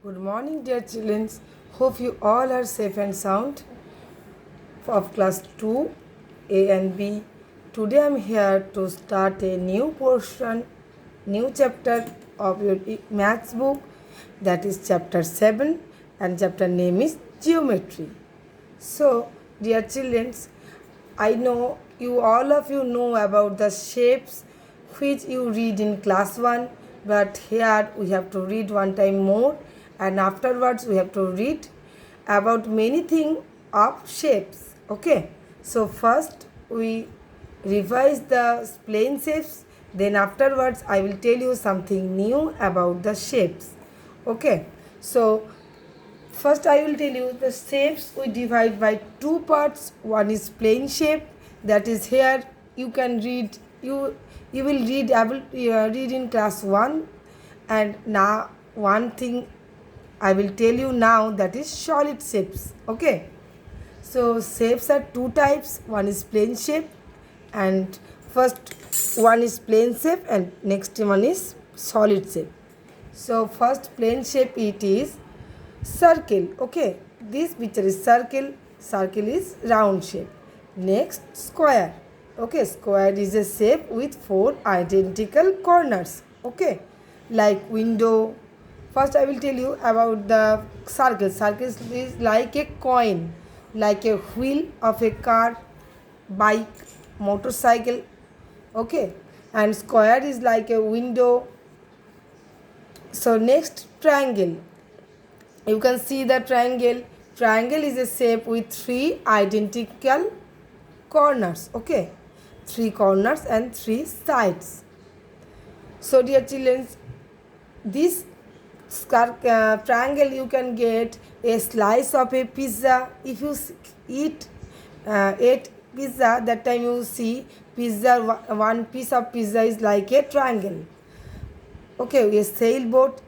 Good morning, dear children. Hope you all are safe and sound. Of class 2, A and B. Today I am here to start a new portion, new chapter of your maths book, that is chapter 7, and chapter name is Geometry. So, dear children, I know you all of you know about the shapes which you read in class 1, but here we have to read one time more, and afterwards we have to read about many things of shapes. Okay, so first we revise the plane shapes, then afterwards I will tell you something new about the shapes. Okay, so first I will tell you the shapes we divide by two parts. One is plane shape, that is here you can read, you will read read in class 1, and now one thing I will tell you now, that is solid shapes. Okay, so shapes are two types. One is plane shape, and first one is plane shape and next one is solid shape. So first plane shape, it is circle. Okay, this picture is circle. Circle is round shape. Next, square. Okay, square is a shape with four identical corners. Okay, like window. First I will tell you about the circle. Circle is like a coin, like a wheel of a car, bike, motorcycle. Okay, and square is like a window. So next, triangle. You can see the triangle. Triangle is a shape with three identical corners. Okay, three corners and three sides. So dear children, this triangle you can get a slice of a pizza. If you eat pizza, that time you see pizza, one piece of pizza is like a triangle. Okay, a sailboat.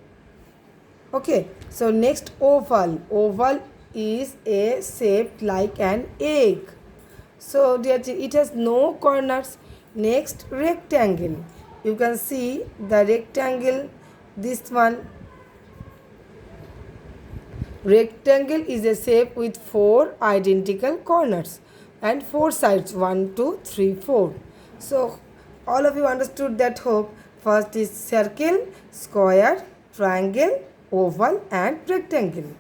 Okay, so next, oval. Oval is a shape like an egg. So it has no corners. Next, rectangle. You can see the rectangle, this one. Rectangle is a shape with four identical corners and four sides, 1, 2, 3, 4. So all of you understood that, hope. First is circle, square, triangle, oval and rectangle.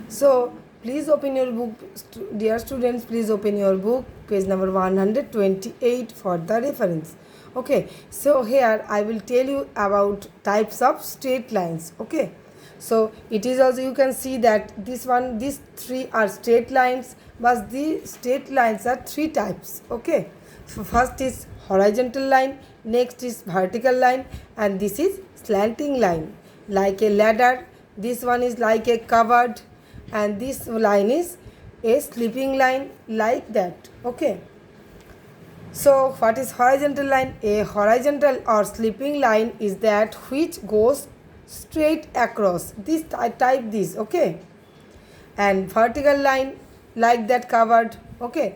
So please open your book, dear students, please open your book, page number 128 for the reference. Okay, so here I will tell you about types of straight lines. Okay, so it is also, you can see that these three are straight lines, but these straight lines are three types. Okay, so first is horizontal line, next is vertical line, and this is slanting line, like a ladder. This one is like a cupboard, and this line is a sleeping line, like that. Okay, so what is horizontal line? A horizontal or sleeping line is that which goes straight across. This I type this. Okay, and vertical line, like that cupboard. Okay,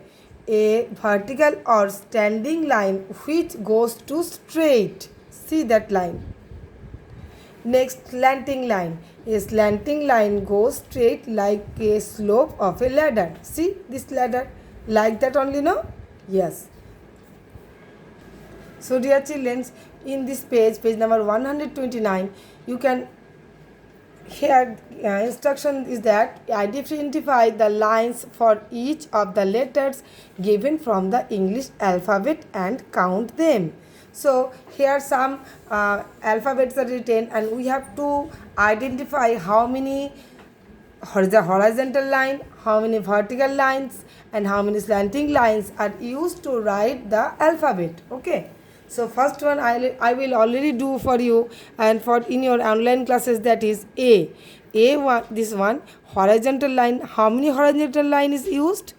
a vertical or standing line which goes to straight. See that line. Next, slanting line. A slanting line goes straight like a slope of a ladder. See this ladder, like that only, no? Yes. So dear children, in this page number 129, you can, here instruction is that identify the lines for each of the letters given from the English alphabet and count them. So here some alphabets are written, and we have to identify how many horizontal line, how many vertical lines, and how many slanting lines are used to write the alphabet. Okay, so first one I will already do for you, and for in your online classes, that is one, this one, horizontal line. How many horizontal line is used?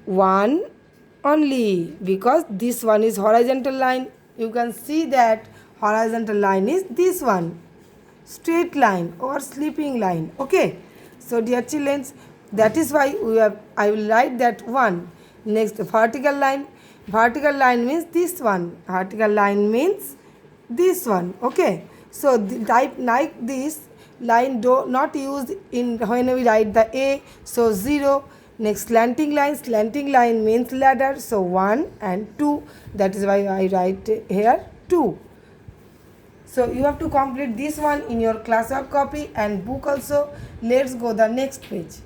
One only, because this one is horizontal line. You can see that horizontal line is this one, straight line or sleeping line. Okay, so dear children, that is why I will write that one. Next, vertical line. Vertical line means this one. Vertical line means this one. Okay, so type like this, line do not used in when we write the A, so 0. Next slanting line means ladder, so 1 and 2, that is why I write here 2. So you have to complete this one in your class work copy and book also. Let's go the next page.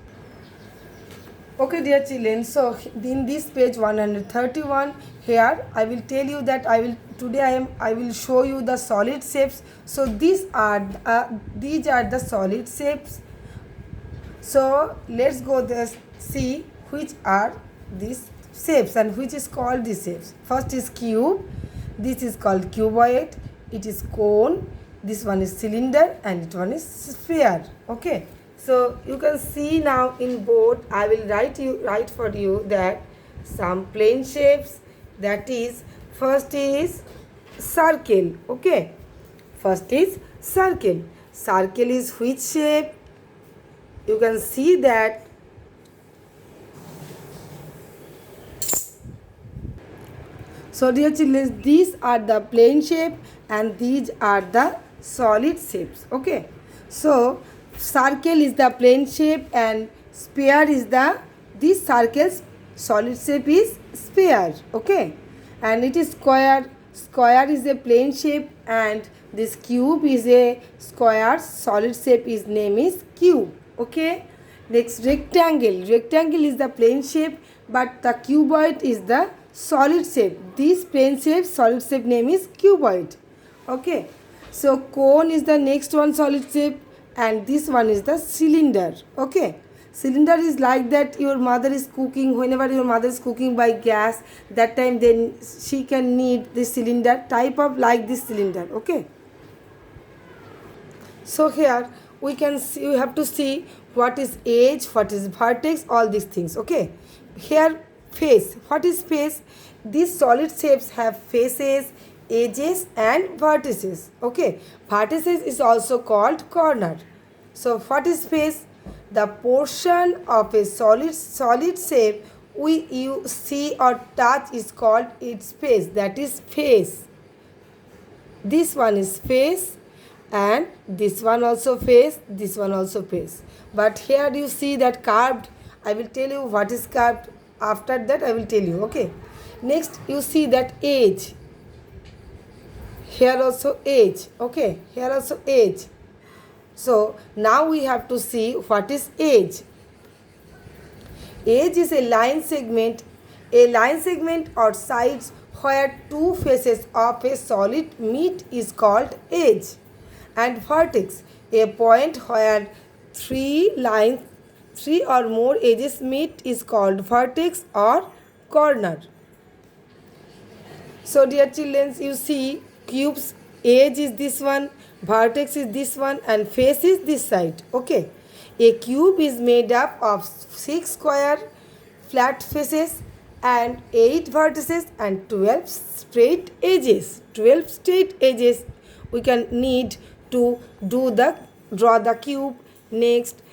Okay dear children, so in this page 131, here I will tell you that I will show you the solid shapes. So these are the solid shapes. So let's go there, see which are these shapes and which is called these shapes. First is cube, this is called cuboid, it is cone, this one is cylinder, and it one is sphere. Okay, so you can see now in board I will write for you that some plane shapes, that is first is circle. Okay, first is circle. Circle is which shape? You can see that so dear children, these are the plane shape and these are the solid shapes. Okay, so circle is the plane shape and sphere is this circle's solid shape is sphere. Okay, and it is square is a plane shape and this cube is a square solid shape, his name is cube. Okay, next rectangle is the plane shape but the cuboid is the solid shape. This plane shape solid shape name is cuboid. Okay, so cone is the next one solid shape and this one is the cylinder. Okay, cylinder is like that your mother is cooking, whenever your mother is cooking by gas, that time then she can need this cylinder type of like this cylinder. Okay, so here we can see, we have to see what is edge, what is vertex, all these things. Okay, here face, what is face? These solid shapes have faces, edges and vertices. Okay, vertices is also called corner. So what is face? The portion of a solid shape you see or touch is called its face, that is face. This one is face and this one also face, this one also face. But here you see that curved. I will tell you what is curved. After that I will tell you. Okay, next you see that edge. Here also edge. Okay, here also edge. So now we have to see what is edge. Edge is a line segment or sides where two faces of a solid meet is called edge. And vertex, a point where three or more edges meet is called vertex or corner. So dear children, you see cube's edge is this one, vertex is this one and face is this side. Okay, a cube is made up of 6 square flat faces and 8 vertices and 12 straight edges. 12 straight edges we can need to draw the cube. Next,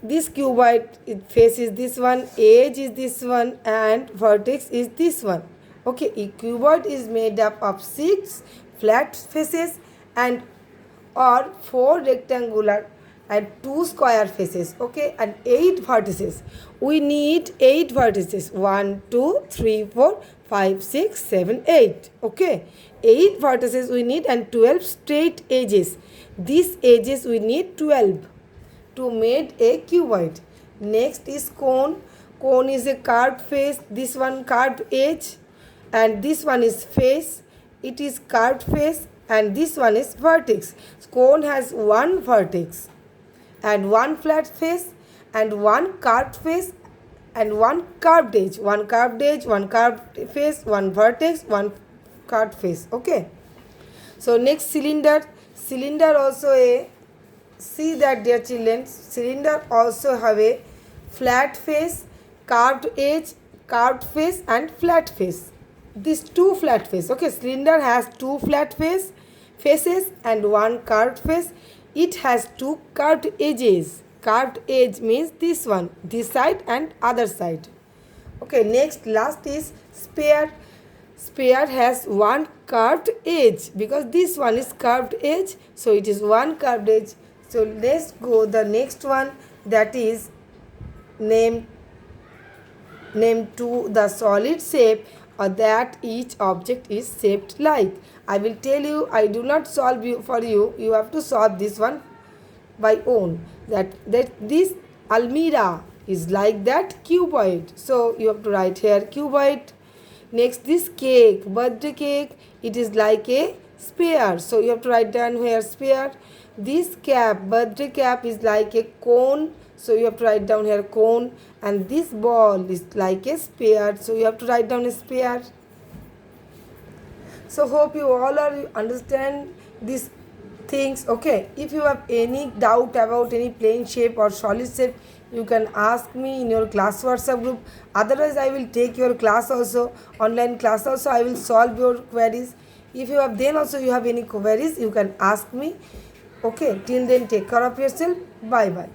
this cuboid face is this one, edge is this one and vertex is this one. Okay, a cuboid is made up of 6 flat faces and or 4 rectangular and 2 square faces. Okay, and 8 vertices. We need 8 vertices. 1, 2, 3, 4, 5, 6, 7, 8. Okay, 8 vertices we need and 12 straight edges. These edges we need 12 to make a cuboid. Next is cone. Cone is a curved face. This one curved edge and this one is face. It is curved face and this one is vertex. Cone has one vertex and one flat face and one curved face and one curved edge. One curved edge, one curved face, one vertex, one curved face. Okay. So next cylinder. Cylinder also a, see that dear children, cylinder also have a flat face, curved edge, curved face and flat face. These 2 flat face. Okay, cylinder has 2 flat faces and one curved face. It has 2 curved edges. Curved edge means this one, this side and other side. Okay, next last is sphere. Sphere has one curved edge because this one is curved edge, so it is one curved edge. So let's go the next one, that is name to the solid shape that each object is shaped like. I will tell you, I do not solve you for you. You have to solve this one by own. That this almirah is like that cuboid. So you have to write here cuboid. Next, this cake, birthday cake, it is like a sphere. So you have to write down here sphere. This cap, birthday cap, is like a cone. So you have to write down here cone. And this ball is like a sphere. So you have to write down a sphere. So hope you all are understand these things. Okay, if you have any doubt about any plane shape or solid shape, you can ask me in your class WhatsApp group. Otherwise, I will take your class also, online class also. I will solve your queries. If you have then also you have any queries, you can ask me. Okay, till then take care of yourself. Bye bye.